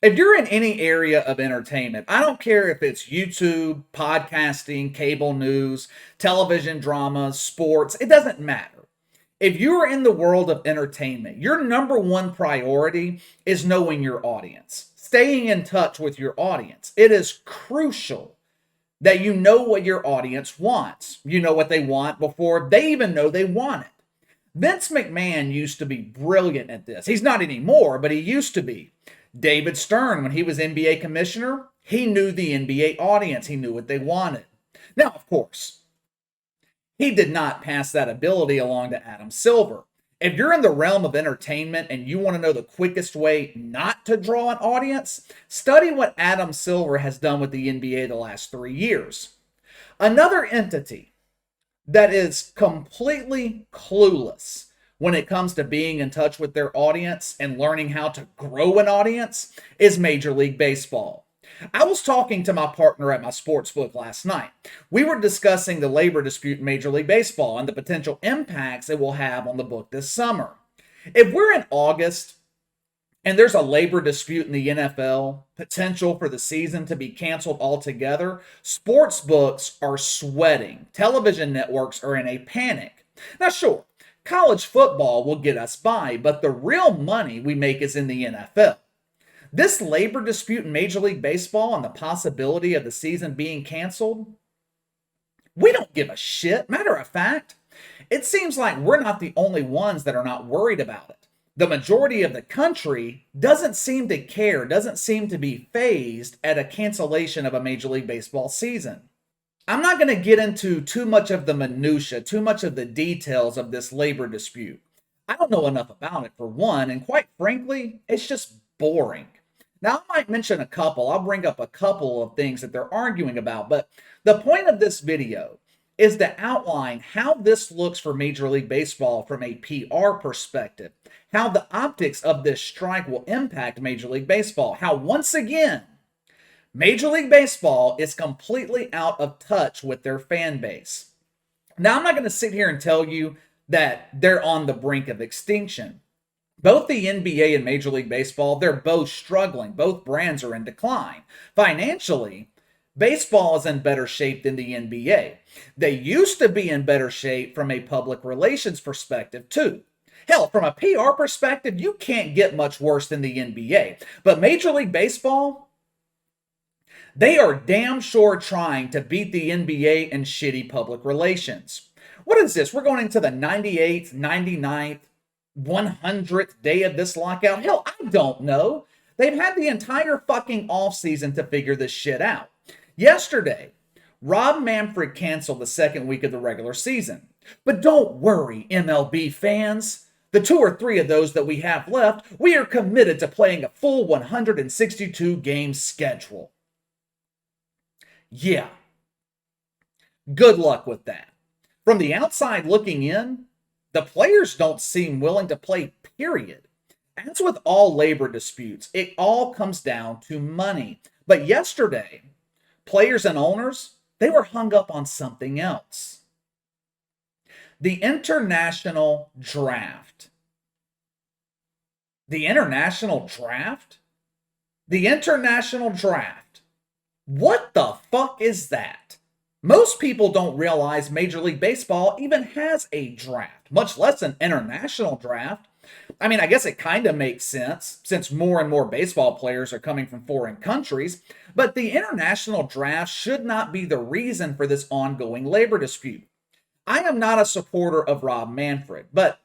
If you're in any area of entertainment, I don't care if it's YouTube, podcasting, cable news, television dramas, sports, it doesn't matter. If you're in the world of entertainment, your number one priority is knowing your audience, staying in touch with your audience. It is crucial that you know what your audience wants. You know what they want before they even know they want it. Vince McMahon used to be brilliant at this. He's not anymore, but he used to be. David Stern, when he was NBA commissioner, he knew the NBA audience. He knew what they wanted. Now, of course, he did not pass that ability along to Adam Silver. If you're in the realm of entertainment and you want to know the quickest way not to draw an audience, study what Adam Silver has done with the NBA the last 3 years. Another entity that is completely clueless when it comes to being in touch with their audience and learning how to grow an audience is Major League Baseball. I was talking to my partner at my sports book last night. We were discussing the labor dispute in Major League Baseball and the potential impacts it will have on the book this summer. If we're in August and there's a labor dispute in the NFL, potential for the season to be canceled altogether, sports books are sweating. Television networks are in a panic. Now, sure, college football will get us by, but the real money we make is in the NFL. This labor dispute in Major League Baseball and the possibility of the season being canceled, we don't give a shit. Matter of fact, it seems like we're not the only ones that are not worried about it. The majority of the country doesn't seem to care, doesn't seem to be fazed at a cancellation of a Major League Baseball season. I'm not going to get into too much of the minutia, too much of the details of this labor dispute. I don't know enough about it for one, and quite frankly, it's just boring. Now, I might mention a couple. I'll bring up a couple of things that they're arguing about, but the point of this video is to outline how this looks for Major League Baseball from a PR perspective, how the optics of this strike will impact Major League Baseball, how once again, Major League Baseball is completely out of touch with their fan base. Now, I'm not going to sit here and tell you that they're on the brink of extinction. Both the NBA and Major League Baseball, they're both struggling. Both brands are in decline. Financially, baseball is in better shape than the NBA. They used to be in better shape from a public relations perspective, too. Hell, from a PR perspective, you can't get much worse than the NBA. But Major League Baseball, they are damn sure trying to beat the NBA in shitty public relations. What is this? We're going into the 98th, 99th, 100th day of this lockout? Hell, I don't know. They've had the entire fucking offseason to figure this shit out. Yesterday, Rob Manfred canceled the second week of the regular season. But don't worry, MLB fans. The 2 or 3 of those that we have left, we are committed to playing a full 162 game schedule. Yeah. Good luck with that. From the outside looking in, the players don't seem willing to play, period. As with all labor disputes, it all comes down to money. But yesterday, players and owners, they were hung up on something else. The international draft. The international draft? The international draft. What the fuck is that? Most people don't realize Major League Baseball even has a draft, much less an international draft. I mean, I guess it kind of makes sense since more and more baseball players are coming from foreign countries, but the international draft should not be the reason for this ongoing labor dispute. I am not a supporter of Rob Manfred, but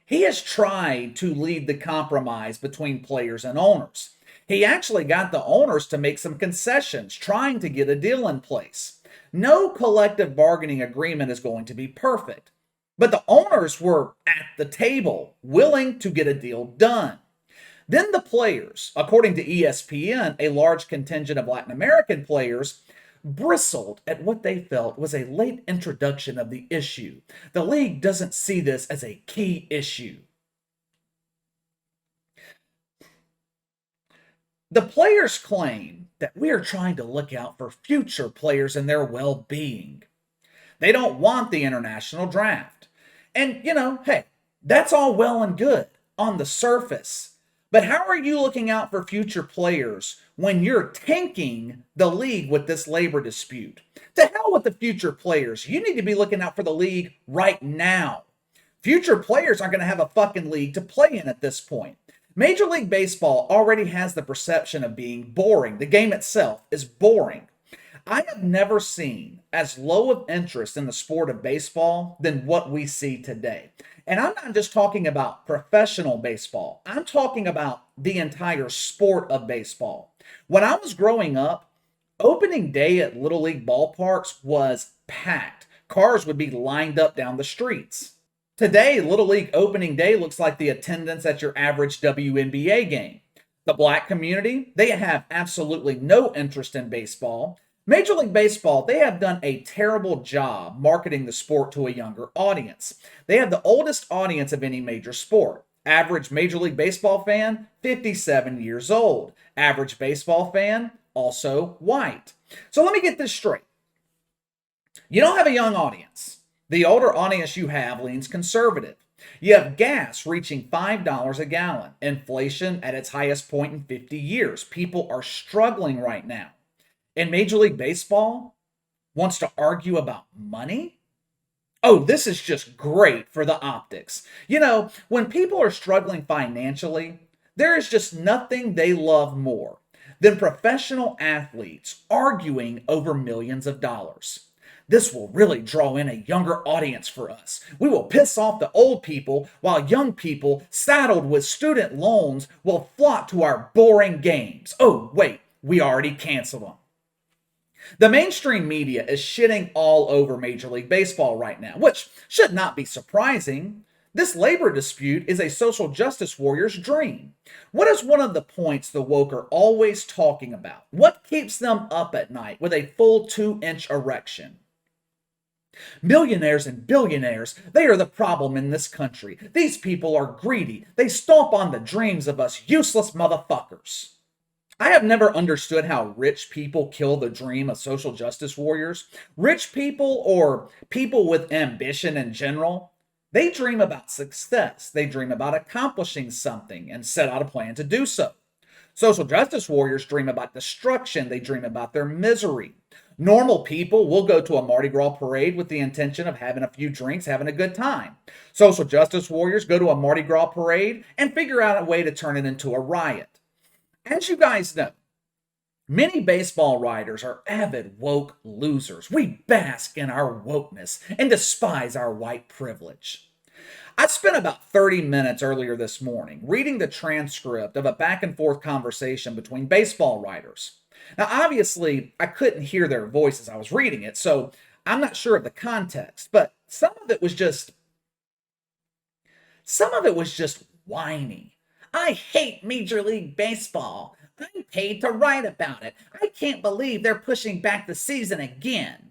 he has tried to lead the compromise between players and owners. He actually got the owners to make some concessions, trying to get a deal in place. No collective bargaining agreement is going to be perfect, but the owners were at the table, willing to get a deal done. Then the players, according to ESPN, a large contingent of Latin American players, bristled at what they felt was a late introduction of the issue. The league doesn't see this as a key issue. The players claim that we are trying to look out for future players and their well-being. They don't want the international draft. And, hey, that's all well and good on the surface. But how are you looking out for future players when you're tanking the league with this labor dispute? To hell with the future players. You need to be looking out for the league right now. Future players aren't going to have a fucking league to play in at this point. Major League Baseball already has the perception of being boring. The game itself is boring. I have never seen as low of interest in the sport of baseball than what we see today. And I'm not just talking about professional baseball, I'm talking about the entire sport of baseball. When I was growing up, opening day at Little League ballparks was packed. Cars would be lined up down the streets. Today, Little League opening day looks like the attendance at your average WNBA game. The black community, they have absolutely no interest in baseball. Major League Baseball, they have done a terrible job marketing the sport to a younger audience. They have the oldest audience of any major sport. Average Major League Baseball fan, 57 years old. Average baseball fan, also white. So let me get this straight. You don't have a young audience. The older audience you have leans conservative. You have gas reaching $5 a gallon. Inflation at its highest point in 50 years. People are struggling right now. And Major League Baseball wants to argue about money? Oh, this is just great for the optics. You know, when people are struggling financially, there is just nothing they love more than professional athletes arguing over millions of dollars. This will really draw in a younger audience for us. We will piss off the old people while young people saddled with student loans will flock to our boring games. Oh, wait, we already canceled them. The mainstream media is shitting all over Major League Baseball right now, which should not be surprising. This labor dispute is a social justice warrior's dream. What is one of the points the woke are always talking about? What keeps them up at night with a full 2-inch erection? Millionaires and billionaires, they are the problem in this country. These people are greedy. They stomp on the dreams of us useless motherfuckers. I have never understood how rich people kill the dream of social justice warriors. Rich people, or people with ambition in general, they dream about success. They dream about accomplishing something and set out a plan to do so. Social justice warriors dream about destruction. They dream about their misery. Normal people will go to a Mardi Gras parade with the intention of having a few drinks, having a good time. Social justice warriors go to a Mardi Gras parade and figure out a way to turn it into a riot. As you guys know, many baseball writers are avid woke losers. We bask in our wokeness and despise our white privilege. I spent about 30 minutes earlier this morning reading the transcript of a back and forth conversation between baseball writers. Now, obviously, I couldn't hear their voices. I was reading it, so I'm not sure of the context, but some of it was just whiny. I hate Major League Baseball. I'm paid to write about it. I can't believe they're pushing back the season again.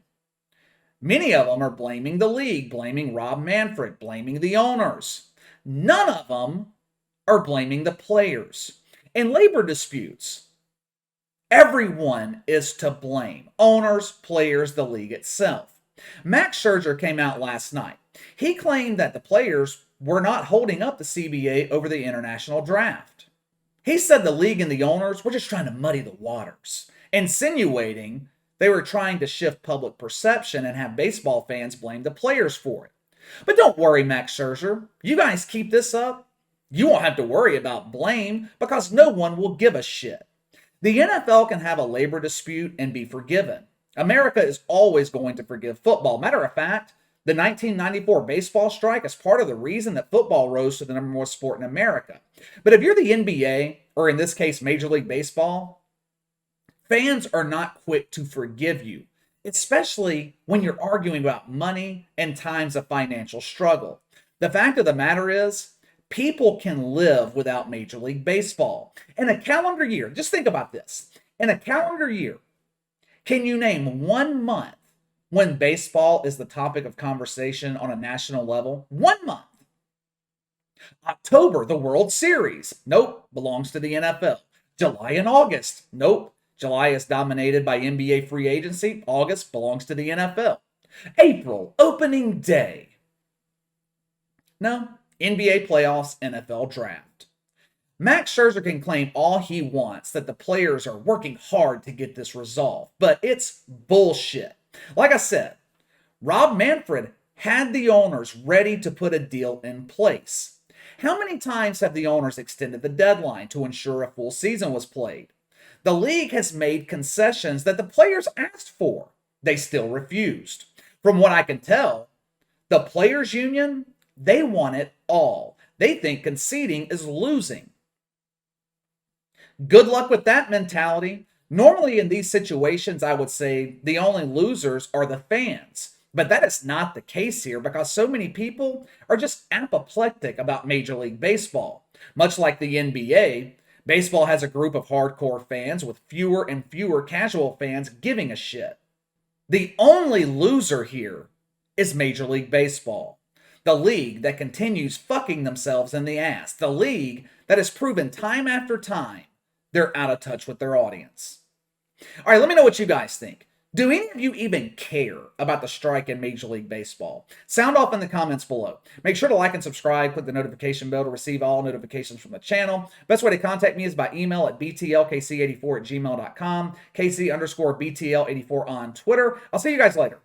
Many of them are blaming the league, blaming Rob Manfred, blaming the owners. None of them are blaming the players. In labor disputes, everyone is to blame. Owners, players, the league itself. Max Scherzer came out last night. He claimed that the players were not holding up the CBA over the international draft. He said the league and the owners were just trying to muddy the waters, insinuating they were trying to shift public perception and have baseball fans blame the players for it. But don't worry, Max Scherzer. You guys keep this up, you won't have to worry about blame because no one will give a shit. The NFL can have a labor dispute and be forgiven. America is always going to forgive football. Matter of fact, the 1994 baseball strike is part of the reason that football rose to the number one sport in America. But if you're the NBA, or in this case, Major League Baseball, fans are not quick to forgive you, especially when you're arguing about money and times of financial struggle. The fact of the matter is, people can live without Major League Baseball. In a calendar year, just think about this. In a calendar year, can you name 1 month when baseball is the topic of conversation on a national level? 1 month. October, the World Series. Nope, belongs to the NFL. July and August. Nope. July is dominated by NBA free agency. August belongs to the NFL. April, opening day. No, NBA playoffs, NFL draft. Max Scherzer can claim all he wants that the players are working hard to get this resolved, but it's bullshit. Like I said, Rob Manfred had the owners ready to put a deal in place. How many times have the owners extended the deadline to ensure a full season was played? The league has made concessions that the players asked for. They still refused. From what I can tell, the players' union, they want it all. They think conceding is losing. Good luck with that mentality. Normally, in these situations, I would say the only losers are the fans. But that is not the case here because so many people are just apoplectic about Major League Baseball. Much like the NBA, baseball has a group of hardcore fans with fewer and fewer casual fans giving a shit. The only loser here is Major League Baseball. The league that continues fucking themselves in the ass. The league that has proven time after time they're out of touch with their audience. All right, let me know what you guys think. Do any of you even care about the strike in Major League Baseball? Sound off in the comments below. Make sure to like and subscribe. Click the notification bell to receive all notifications from the channel. Best way to contact me is by email at btlkc84@gmail.com, KC_BTL84 on Twitter. I'll see you guys later.